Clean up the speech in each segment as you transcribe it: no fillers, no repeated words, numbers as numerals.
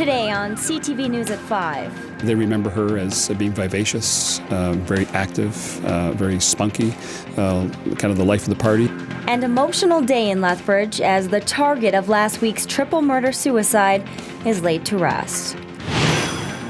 Today on CTV News at 5. They remember her as being vivacious, very active, very spunky, kind of the life of the party. An emotional day in Lethbridge as the target of last week's triple murder-suicide is laid to rest.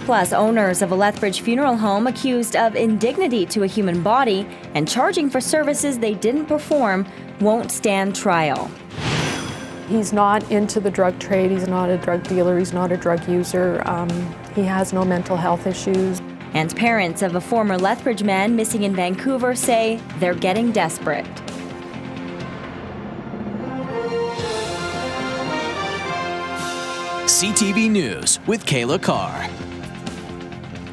Plus, owners of a Lethbridge funeral home accused of indignity to a human body and charging for services they didn't perform won't stand trial. He's not into the drug trade, he's not a drug dealer, he's not a drug user, he has no mental health issues. And parents of a former Lethbridge man missing in Vancouver say they're getting desperate. CTV News with Kayla Carr.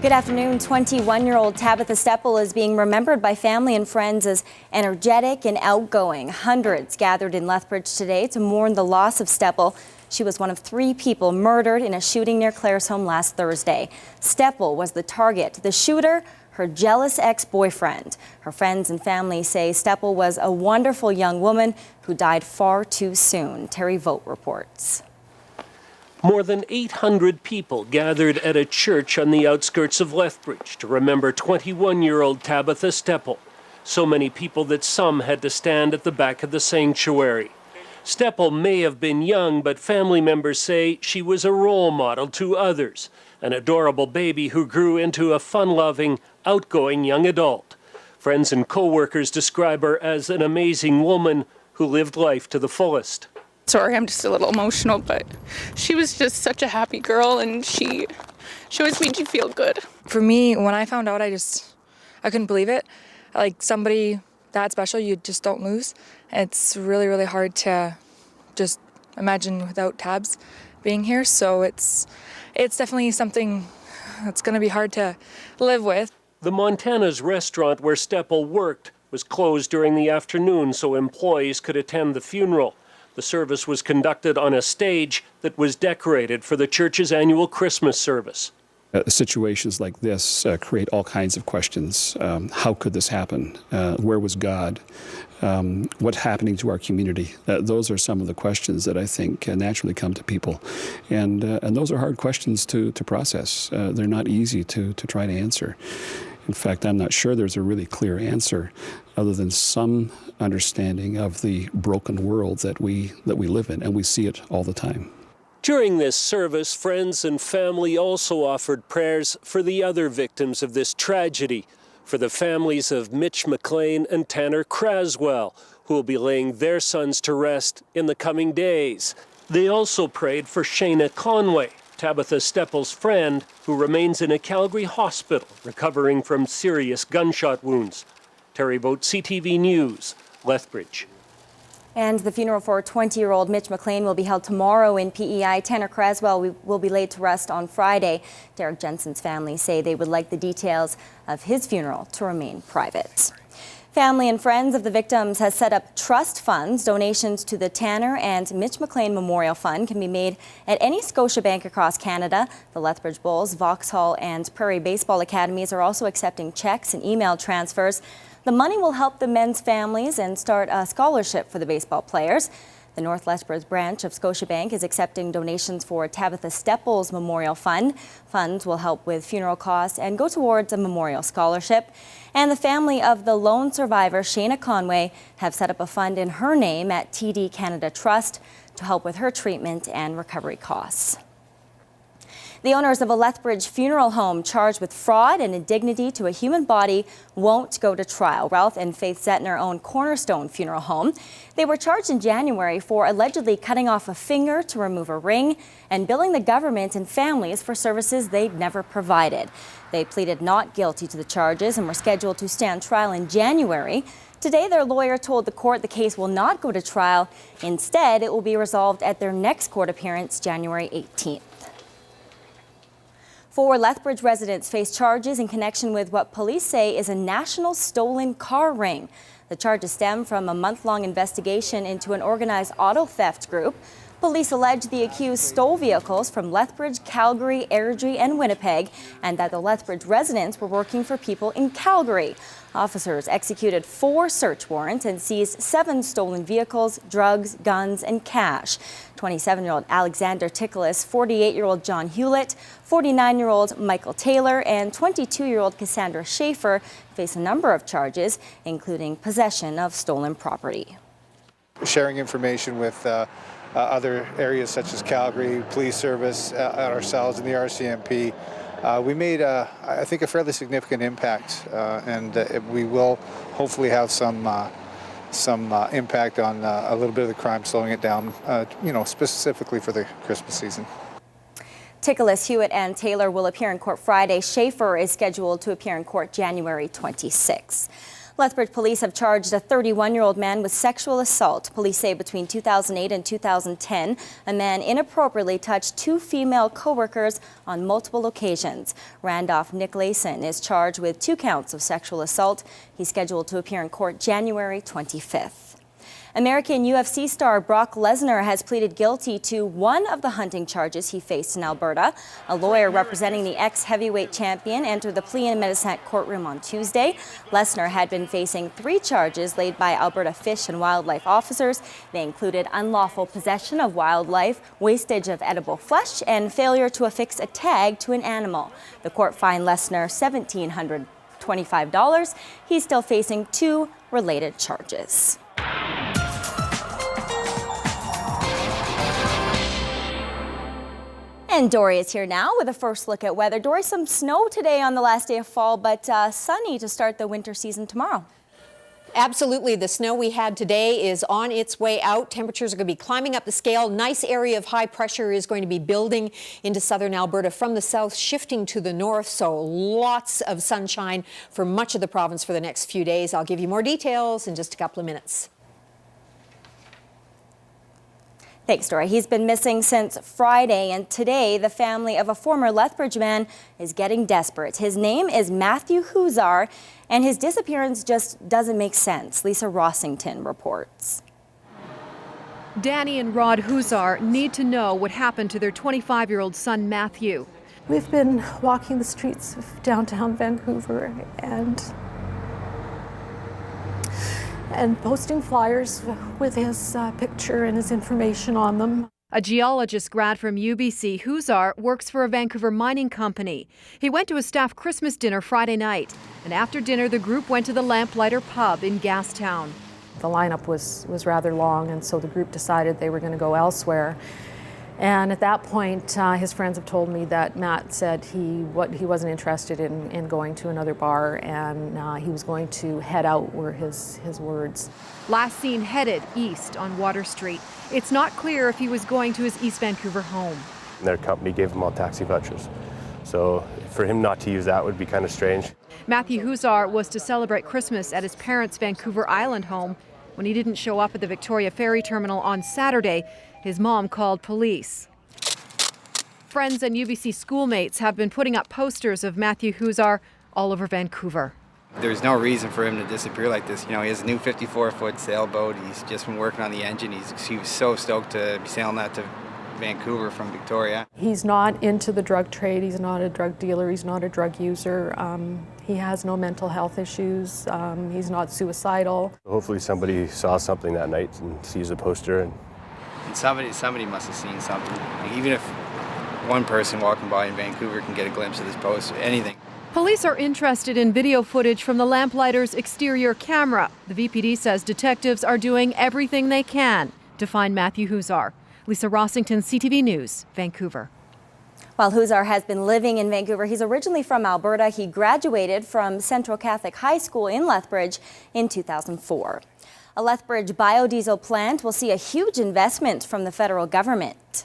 Good afternoon. 21-year-old Tabitha Steppel is being remembered by family and friends as energetic and outgoing. Hundreds gathered in Lethbridge today to mourn the loss of Steppel. She was one of 3 people murdered in a shooting near Clare's home last Thursday. Steppel was the target. The shooter, her jealous ex-boyfriend. Her friends and family say Steppel was a wonderful young woman who died far too soon. Terry Vogt reports. More than 800 people gathered at a church on the outskirts of Lethbridge to remember 21-year-old Tabitha Steppel. So many people that some had to stand at the back of the sanctuary. Steppel may have been young, but family members say she was a role model to others, an adorable baby who grew into a fun-loving, outgoing young adult. Friends and co-workers describe her as an amazing woman who lived life to the fullest. Sorry, I'm just a little emotional, but she was just such a happy girl, and she always made you feel good. For me, when I found out, I couldn't believe it. Like, somebody that special, you just don't lose. It's really, really hard to just imagine without Tabs being here. So it's definitely something that's going to be hard to live with. The Montana's restaurant where Steppel worked was closed during the afternoon so employees could attend the funeral. The service was conducted on a stage that was decorated for the church's annual Christmas service. Situations like this create all kinds of questions. How could this happen? Where was God? What's happening to our community? Those are some of the questions that I think naturally come to people. And those are hard questions to process. They're not easy to try to answer. In fact, I'm not sure there's a really clear answer other than some understanding of the broken world that we live in, and we see it all the time. During this service, friends and family also offered prayers for the other victims of this tragedy, for the families of Mitch McLean and Tanner Craswell, who will be laying their sons to rest in the coming days. They also prayed for Shayna Conway, Tabitha Steppel's friend, who remains in a Calgary hospital recovering from serious gunshot wounds. Terry Vogt, CTV News, Lethbridge. And the funeral for 20-year-old Mitch McLean will be held tomorrow in PEI. Tanner Craswell will be laid to rest on Friday. Derek Jensen's family say they would like the details of his funeral to remain private. Family and friends of the victims has set up trust funds. Donations to the Tanner and Mitch McLean Memorial Fund can be made at any Scotiabank across Canada. The Lethbridge Bulls, Vauxhall and Prairie Baseball Academies are also accepting checks and email transfers. The money will help the men's families and start a scholarship for the baseball players. The North Lethbridge branch of Scotiabank is accepting donations for Tabitha Steppel's Memorial Fund. Funds will help with funeral costs and go towards a memorial scholarship. And the family of the lone survivor, Shayna Conway, have set up a fund in her name at TD Canada Trust to help with her treatment and recovery costs. The owners of a Lethbridge funeral home charged with fraud and indignity to a human body won't go to trial. Ralph and Faith Zettner own Cornerstone Funeral Home. They were charged in January for allegedly cutting off a finger to remove a ring and billing the government and families for services they'd never provided. They pleaded not guilty to the charges and were scheduled to stand trial in January. Today, their lawyer told the court the case will not go to trial. Instead, it will be resolved at their next court appearance, January 18th. 4 Lethbridge residents face charges in connection with what police say is a national stolen car ring. The charges stem from a month-long investigation into an organized auto theft group. Police allege the accused stole vehicles from Lethbridge, Calgary, Airdrie, and Winnipeg, and that the Lethbridge residents were working for people in Calgary. Officers executed 4 search warrants and seized 7 stolen vehicles, drugs, guns, and cash. 27-year-old Alexander Ticholas, 48-year-old John Hewlett, 49-year-old Michael Taylor, and 22-year-old Cassandra Schaefer face a number of charges, including possession of stolen property. Sharing information with other areas such as Calgary, Police Service, ourselves and the RCMP, we made, I think, a fairly significant impact, and we will hopefully have some impact on a little bit of the crime, slowing it down, specifically for the Christmas season. Ticholas, Hewitt, and Taylor will appear in court Friday. Schaefer is scheduled to appear in court January 26. Lethbridge police have charged a 31-year-old man with sexual assault. Police say between 2008 and 2010, a man inappropriately touched 2 female co-workers on multiple occasions. Randolph Nicolason is charged with 2 counts of sexual assault. He's scheduled to appear in court January 25th. American UFC star Brock Lesnar has pleaded guilty to 1 of the hunting charges he faced in Alberta. A lawyer representing the ex-heavyweight champion entered the plea in Medicine courtroom on Tuesday. Lesnar had been facing 3 charges laid by Alberta Fish and Wildlife officers. They included unlawful possession of wildlife, wastage of edible flesh, and failure to affix a tag to an animal. The court fined Lesnar $1,725. He's still facing 2 related charges. And Dory is here now with a first look at weather. Dory, some snow today on the last day of fall, but sunny to start the winter season tomorrow. Absolutely. The snow we had today is on its way out. Temperatures are going to be climbing up the scale. Nice area of high pressure is going to be building into southern Alberta from the south, shifting to the north. So lots of sunshine for much of the province for the next few days. I'll give you more details in just a couple of minutes. Thanks, Dory. He's been missing since Friday, and today the family of a former Lethbridge man is getting desperate. His name is Matthew Huzar, and his disappearance just doesn't make sense. Lisa Rossington reports. Danny and Rod Huzar need to know what happened to their 25-year-old son, Matthew. We've been walking the streets of downtown Vancouver and posting flyers with his picture and his information on them. A geologist grad from UBC, Huzar works for a Vancouver mining company. He went to a staff Christmas dinner Friday night, and after dinner the group went to the Lamplighter pub in Gastown. The lineup was rather long, and so the group decided they were going to go elsewhere. And at that point, his friends have told me that Matt said he wasn't interested in going to another bar, and he was going to head out, were his words. Last seen headed east on Water Street. It's not clear if he was going to his East Vancouver home. Their company gave him all taxi vouchers, so for him not to use that would be kind of strange. Matthew Huzar was to celebrate Christmas at his parents' Vancouver Island home. When he didn't show up at the Victoria Ferry Terminal on Saturday, his mom called police. Friends and UBC schoolmates have been putting up posters of Matthew Huzar all over Vancouver. There's no reason for him to disappear like this. You know, he has a new 54-foot sailboat. He's just been working on the engine. He was so stoked to be sailing that to Vancouver from Victoria. He's not into the drug trade. He's not a drug dealer. He's not a drug user. He has no mental health issues. He's not suicidal. Hopefully somebody saw something that night and sees a poster. And somebody must have seen something. Even if one person walking by in Vancouver can get a glimpse of this poster, anything. Police are interested in video footage from the Lamplighter's exterior camera. The VPD says detectives are doing everything they can to find Matthew Huzar. Lisa Rossington, CTV News, Vancouver. While Huzar has been living in Vancouver, he's originally from Alberta. He graduated from Central Catholic High School in Lethbridge in 2004. A Lethbridge biodiesel plant will see a huge investment from the federal government.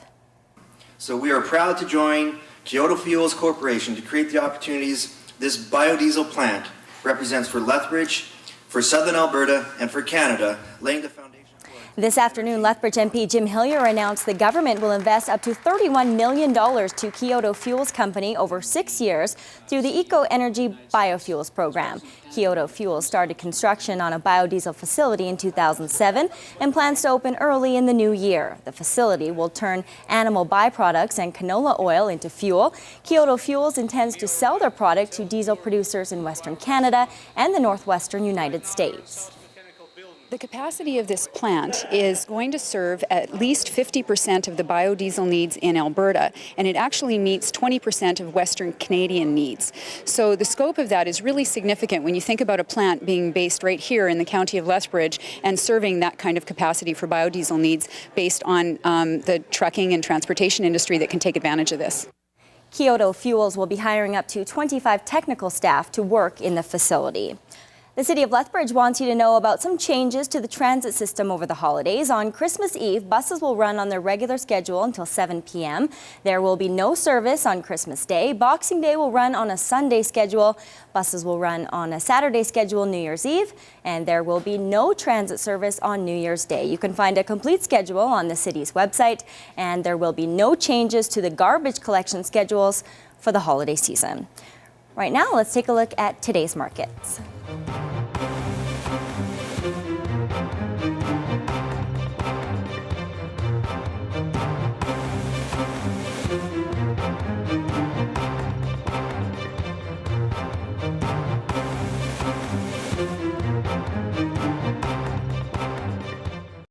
So we are proud to join Kyoto Fuels Corporation to create the opportunities this biodiesel plant represents for Lethbridge, for Southern Alberta, and for Canada, laying the foundation. This afternoon, Lethbridge MP Jim Hillier announced the government will invest up to $31 million to Kyoto Fuels Company over 6 years through the Eco Energy Biofuels program. Kyoto Fuels started construction on a biodiesel facility in 2007 and plans to open early in the new year. The facility will turn animal byproducts and canola oil into fuel. Kyoto Fuels intends to sell their product to diesel producers in Western Canada and the northwestern United States. The capacity of this plant is going to serve at least 50% of the biodiesel needs in Alberta, and it actually meets 20% of Western Canadian needs. So the scope of that is really significant when you think about a plant being based right here in the county of Lethbridge and serving that kind of capacity for biodiesel needs based on the trucking and transportation industry that can take advantage of this. Kyoto Fuels will be hiring up to 25 technical staff to work in the facility. The City of Lethbridge wants you to know about some changes to the transit system over the holidays. On Christmas Eve, buses will run on their regular schedule until 7 p.m. There will be no service on Christmas Day. Boxing Day will run on a Sunday schedule. Buses will run on a Saturday schedule New Year's Eve. And there will be no transit service on New Year's Day. You can find a complete schedule on the city's website. And there will be no changes to the garbage collection schedules for the holiday season. Right now, let's take a look at today's markets.